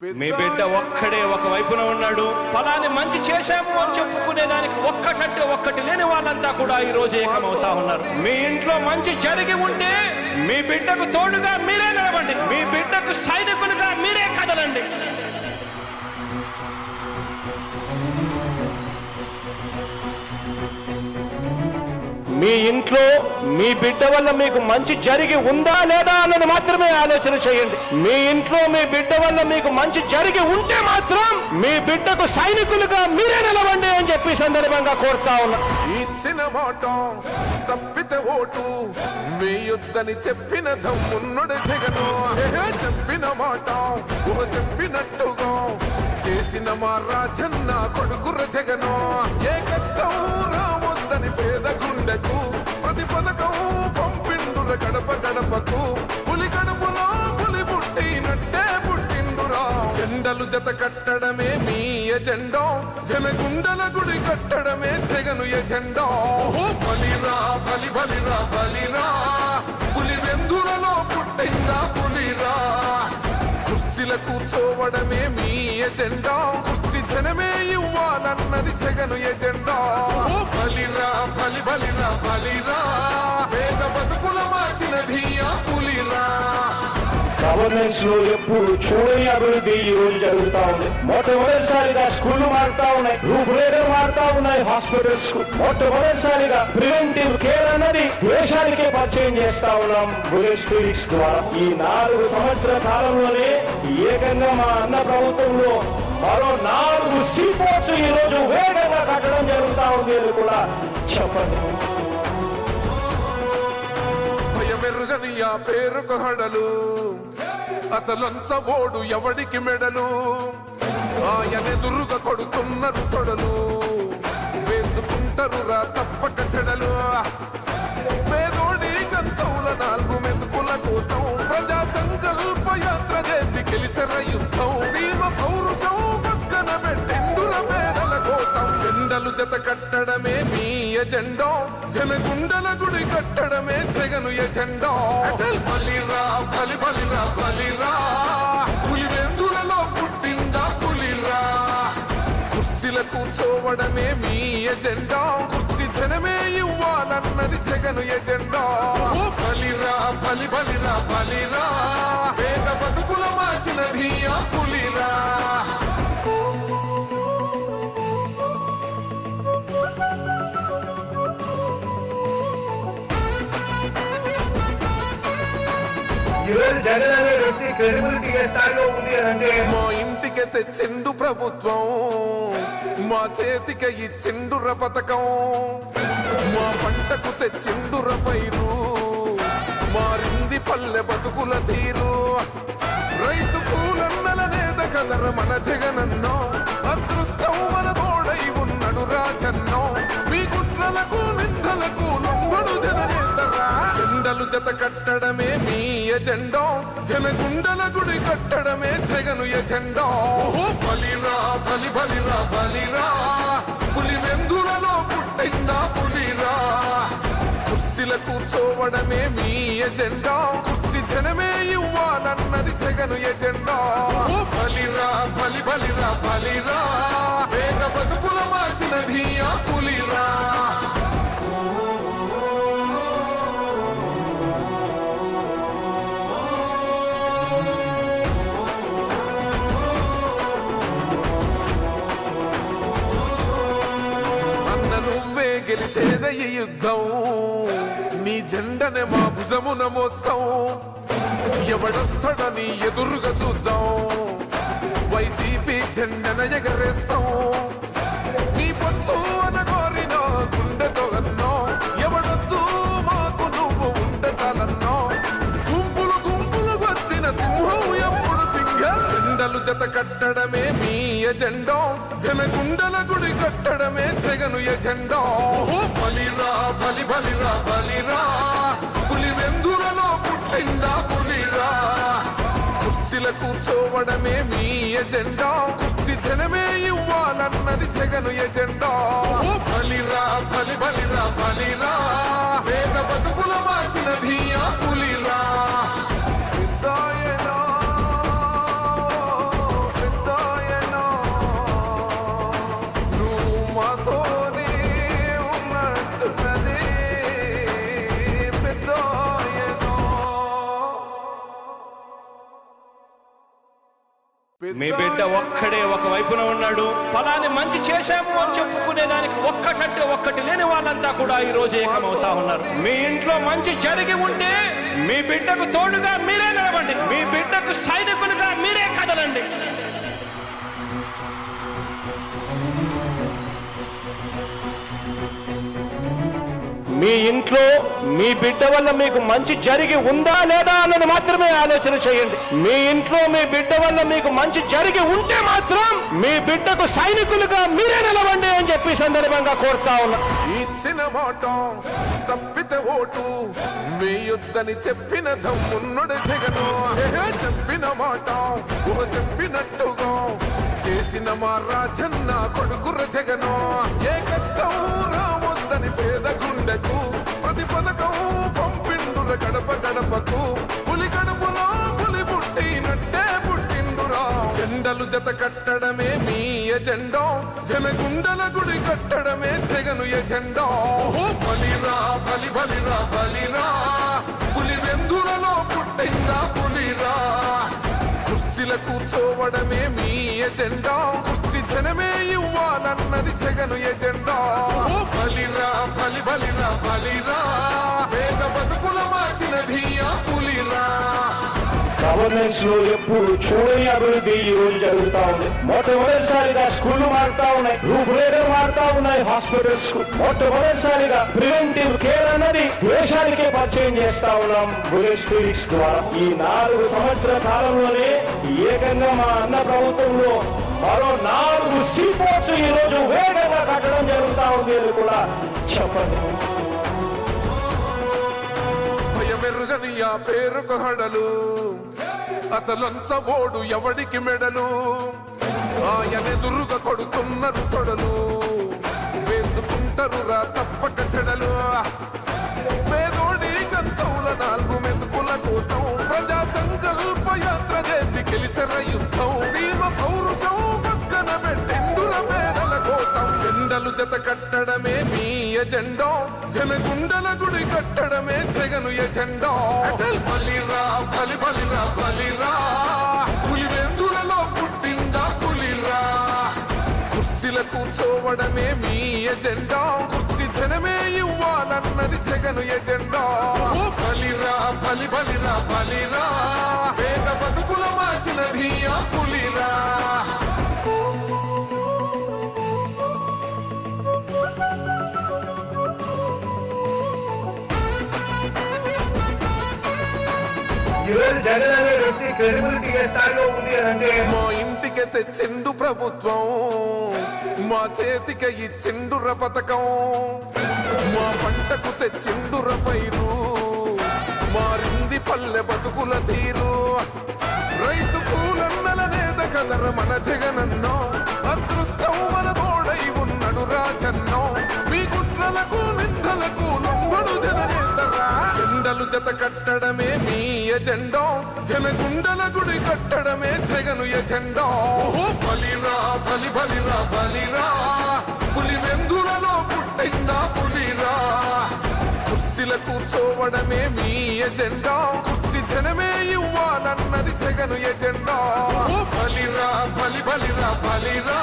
మీ బిడ్డ ఒక్కడే ఒక వైపున ఉన్నాడు. ఫలాన్ని మంచి చేశాము అని చెప్పుకునేదానికి ఒక్కటంటే ఒక్కటి లేని వాళ్ళంతా కూడా ఈ రోజు ఏకమవుతా ఉన్నారు. మీ ఇంట్లో మంచి జరిగి ఉంటే మీ బిడ్డకు తోడుగా మీరే నిలవండి. మీ బిడ్డకు సైనికులుగా మీరే కదలండి. మీ ఇంట్లో మీ బిడ్డ వల్ల మీకు మంచి జరిగి ఉందా లేదా అన్నది మాత్రమే ఆలోచన చేయండి. మీ ఇంట్లో మీ బిడ్డ వల్ల మీకు మంచి జరిగి ఉంటే మాత్రం మీ బిడ్డకు సైనికులుగా మీరే నిలవండి అని చెప్పి సందర్భంగా కోరుతా ఉన్నా. ఇచ్చిన మాట తప్పితే ఓటు వేయొద్దని చెప్పిన దమ్మున్నడు జగను. చెప్పిన మాట చెప్పినట్టుగా చేసిన మా రాజన్న కొడుకుర జగను. ఏ కష్టం రావద్దని పేద గుండెకు ప్రతి పథకం పంపిండుర గడప గడపకు. పులి గడపలో పులి పుట్టినట్టే పుట్టిండురా. జెండలు జత కట్టడమే మీ ఎజెండా, జనగుండల గుడి కట్టడమే జగను ఎజెండా. బలిరా బలి బలిరా బలిరా, పులి వెందులలో పుట్టిందా పులిరా. కుర్చీల కూర్చోవడమే మీ ఎజెండా, కుర్చీ జనమే ఇవ్వాలన్నది జగను ఎజెండా. బలిరా బలి బలిరా బలిరా, పేద బతుకుల మార్చినది ఆ పులిరా. గవర్నెన్స్ లో ఎప్పుడు చూడని అభివృద్ధి ఈ రోజు జరుగుతా ఉంది. మొట్టమొదటిసారిగా స్కూళ్లు మారుతా ఉన్నాయి, రూపురేఖలు మారుతా ఉన్నాయి. హాస్పిటల్స్ మొట్టమొదటిసారిగా ప్రివెంటివ్ కేర్ అన్నది దేశానికే పరిచయం చేస్తా ఉన్నాం బుల్లెట్ క్లినిక్స్ ద్వారా. ఈ 4 సంవత్సరాల కాలంలోనే ఏకంగా మా అన్న ప్రభుత్వంలో మరో 4 సీపోర్ట్స్ ఈ రోజు వేగంగా కట్టడం జరుగుతా ఉంది అని కూడా చెప్పండి. భయమెరుగని ఆ పేరుకు హడలు, అసలంచబోడు ఎవడికి మెడలు. ఆయనెదురుగా కొడుతున్నారు తొడలు, వేసుకుంటారు రా తప్పక చెడలు. పేదోడి కంచంల 4 మెతుకుల కోసం ప్రజా సంకల్ప యాత్ర చేసి గెలిసిన యుద్ధం. సీమ పౌరుషం పక్కన పెట్టిండుర పేదల కోసం. జెండలు జత కట్టడమే మీ ఎజెండా, జనగుండల గుడి కట్టడమే జగను ఎజెండా. బలిరా బలి బలిరా బలిరా, పులి వెందులలో పుట్టిందా పులిరా. కుర్చీల కూర్చోవడమే మీ ఎజెండా, కుర్చీ జనమే ఇవ్వాలన్నది జగను ఎజెండా. బలిరా బలి బలిరా బలిరా, పేద బతుకుల మార్చినది ఆ పులిరా. జగన్ అనే వ్యక్తి క్రెడిబిలిటీ ఏ స్థాయిలో ఉంది అంటే మా ఇంటికి తెచ్చిండు ప్రభుత్వం, మా చేతికి ఇచ్చిండుర పథకం. మా పంటకు తెచ్చిండుర పైరు, మారింది పల్లె బతుకుల తీరు. రైతు కూలన్నల నేత కదర మన జగనన్నో, అదృష్టం మన తోడై ఉన్నడు రాజన్నో. మీ కుట్రలకు నిందలకు లొంగడు జననేతరా. జెండలు జత కట్టడమే మీ ఎజెండా, జనగుండల గుడి కట్టడమే జగను ఎజెండా. బలిరా బలి బలిరా బలిరా, పులి వెందులలో పుట్టిందా పులిరా. కుర్చీల కూర్చోవడమే మీ ఎజెండా, కుర్చీ జనమే ఇవ్వాలన్నది జగను ఎజెండా. బలిరా బలి బలిరా బలిరా, పేద బతుకుల మార్చినది ఆ పులిరా. గెలిచేద ఈ యుద్ధం, నీ జెండనే మా భుజమున మోస్తాం. ఎవడొస్తాడని ఎదురుగా చూద్దాం, వైసీపీ జెండన ఎగరేస్తాం. నీ పొత్తు అనగోరిన గుండెతో అన్నో, ఎవడొద్దు మాకు నువ్వు ఉంటే చాలన్నో. గుంపులు గుంపులు వచ్చిన సింహం ఎప్పుడు సింహ. జెండలు జత కట్టడమే మీ ఎజెండా, జనగుండల గుడి కట్టడమే జగను ఎజెండా. బలిరా బలి బలిరా బలిరా, పులి వెందులలో పుట్టిందా పులిరా. కుర్చీల కూర్చోవడమే మీ ఎజెండా, కుర్చీ జనమే ఇవ్వాలన్నది జగను ఎజెండా. బలిరా బలి బలిరా బలిరా, పేద బతుకుల మార్చినది ఆ పులిరా. మీ బిడ్డ ఒక్కడే ఒక వైపున ఉన్నాడు. ఫలాన్ని మంచి చేశాము అని చెప్పుకునే దానికి ఒక్కటంటే ఒక్కటి లేని వాళ్ళంతా కూడా ఈ రోజు ఏకమవుతా ఉన్నారు. మీ ఇంట్లో మంచి జరిగి ఉంటే మీ బిడ్డకు తోడుగా మీరే నిలవండి. మీ బిడ్డకు సైనికులుగా మీరే కదలండి. మీ ఇంట్లో మీ బిడ్డ వల్ల మీకు మంచి జరిగి ఉందా లేదా అన్నది మాత్రమే ఆలోచన చేయండి. మీ ఇంట్లో మీ బిడ్డ వల్ల మీకు మంచి జరిగి ఉంటే మాత్రం మీ బిడ్డకు సైనికులుగా మీరే నిలవండి అని చెప్పి సందర్భంగా కోరుతా ఉన్నా. ఇచ్చిన మాట తప్పితే ఓటు మీ యుద్ధని చెప్పిన దమ్మున్నడు జగను. చెప్పిన మాట చెప్పినట్టుగా చేసిన మా రాజన్న కొడుకుర జగను. ఏ కష్టం రావద్దని పేద గుండెకు ప్రతి పథకం పంపిండుర గడప గడపకు. పులి గడపలో పులి పుట్టినట్టే పుట్టిండురా. జెండలు జత కట్టడమే మీ ఎజెండా. జనగుండల గుడి కట్టడమే జగను ఎజెండా. బలిరా బలి బలిరా బలిరా. పులి వెందులలో పుట్టిందా పులిరా. కుర్చీల కూర్చోవడమే మీ ఎజెండా. కుర్చీ జనమే ఇవ్వాలన్నది జగను ఎజెండా. బలిరా బలి బలిరా బలిరా. పేద బతుకుల మార్చినది ఆ పులిరా. గవర్నెన్స్ లో ఎప్పుడు చూడని అభివృద్ధి ఈ రోజు జరుగుతా ఉంది. మొట్టమొదటిసారిగా స్కూళ్లు మారుతా ఉన్నాయి, రూపురేఖలు మారుతా ఉన్నాయి. హాస్పిటల్స్ మొట్టమొదటిసారిగా ప్రివెంటివ్ కేర్ అన్నది దేశానికే పరిచయం చేస్తా ఉన్నాం బుల్లెట్ క్లినిక్స్ ద్వారా. ఈ 4 సంవత్సరాల కాలంలోనే ఏకంగా మా అన్న ప్రభుత్వంలో మరో 4 సీపోర్ట్స్ ఈ రోజు వేగంగా కట్టడం జరుగుతా ఉంది అని కూడా చెప్పండి. భయమెరుగని ఆ పేరుకు హడలు అసలంచబోడు ఎవడికి మెడలు. ఆయనెదురుగా కొడుతున్నారు తొడలు వేసుకుంటారు రా తప్పక చెడలు. పేదోడి కంచంల 4 మెతుకుల కోసం ప్రజా సంకల్ప యాత్ర చేసి గెలిసిన యుద్ధం. సీమ పౌరుషం పక్కన పెట్టిండుర పేదల కోసం. జెండలు జత కట్టడమే మీ ఎజెండా. జనగుండల గుడి కట్టడమే జగను ఎజెండా. బలిరా బలి బలిరా బలిరా. పులి వెందులలో పుట్టిందా పులిరా. కుర్చీల కూర్చోవడమే మీ ఎజెండా. కుర్చీ జనమే ఇవ్వాలన్నది జగను ఎజెండా. బలిరా బలి బలిరా బలిరా. పేద బతుకుల మార్చినది ఆ పులిరా. జగన్ అనే వ్యక్తి క్రెడిబిలిటీ ఏ స్థాయిలో ఉంది అంటే మా ఇంటికి తెచ్చిండు ప్రభుత్వం. మా చేతికి ఇచ్చిండుర పథకం. మా పంటకు తెచ్చిండుర పైరు. మారింది పల్లె బతుకుల తీరు. రైతు కూలన్నల నేత కదర మన జగనన్నో. అదృష్టం మన తోడై ఉన్నడు రాజన్నో. మీ కుట్రలకు నిందలకు లొంగడు జననేతరా. జెండలు జత కట్టడమే మీ ఎజెండా. జనగుండల గుడి కట్టడమే జగను ఎజెండా. బలిరా బలి బలిరా బలిరా. పులి వెందులలో పుట్టిందా పులిరా. కుర్చీల కూర్చోవడమే మీ ఎజెండా. కుర్చీ జనమే ఇవ్వాలన్నది జగను ఎజెండా. బలిరా బలి బలిరా బలిరా.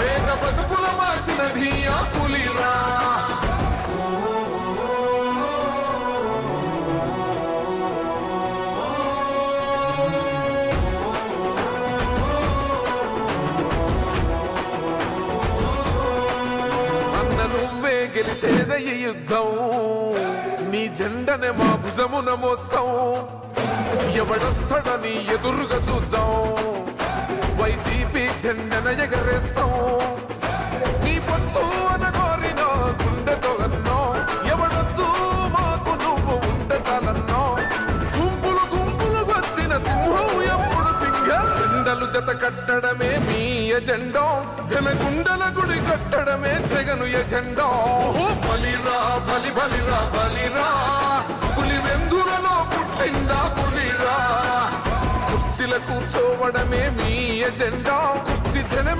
పేద బతుకుల మార్చినది ఆ పులిరా. నువ్వే గెలిచేద ఈ యుద్ధం. నీ జెండనే మా భుజమున మోస్తాం. ఎవడొస్తాడని ఎదురుగా చూద్దాం. వైసీపీ జెండన ఎగరేస్తాం. నీ పొత్తు అనగోరిన గుండెతో అన్నో. ఎవడొద్దు మాకు నువ్వు ఉంటే చాలన్నో. గుంపులు గుంపులు వచ్చిన సింహం ఎప్పుడు సింహ. జెండలు జత కట్టడమే మీ ఎజెండా. జనగుండల గుడి కట్టడమే జగను ఎజెండా. బలిరా బలి బలిరా బలిరా. పులి వెందులలో పుట్టిందా పులిరా. కుర్చీల కూర్చోవడమే మీ ఎజెండా. కుర్చీ జనమే